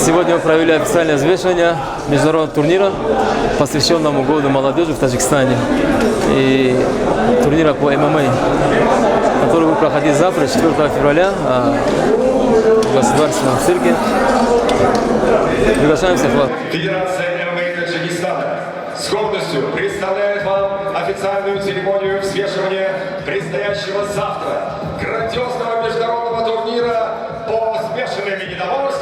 Сегодня мы провели официальное взвешивание международного турнира, посвященному году молодежи в Таджикистане и турнира по ММА, который будет проходить завтра, 4 февраля, в государственном цирке. Приглашаем всех вас. Федерация ММА Таджикистана с гордостью представляет вам официальную церемонию взвешивания предстоящего завтра грандиозного международного турнира по смешанным единоборствам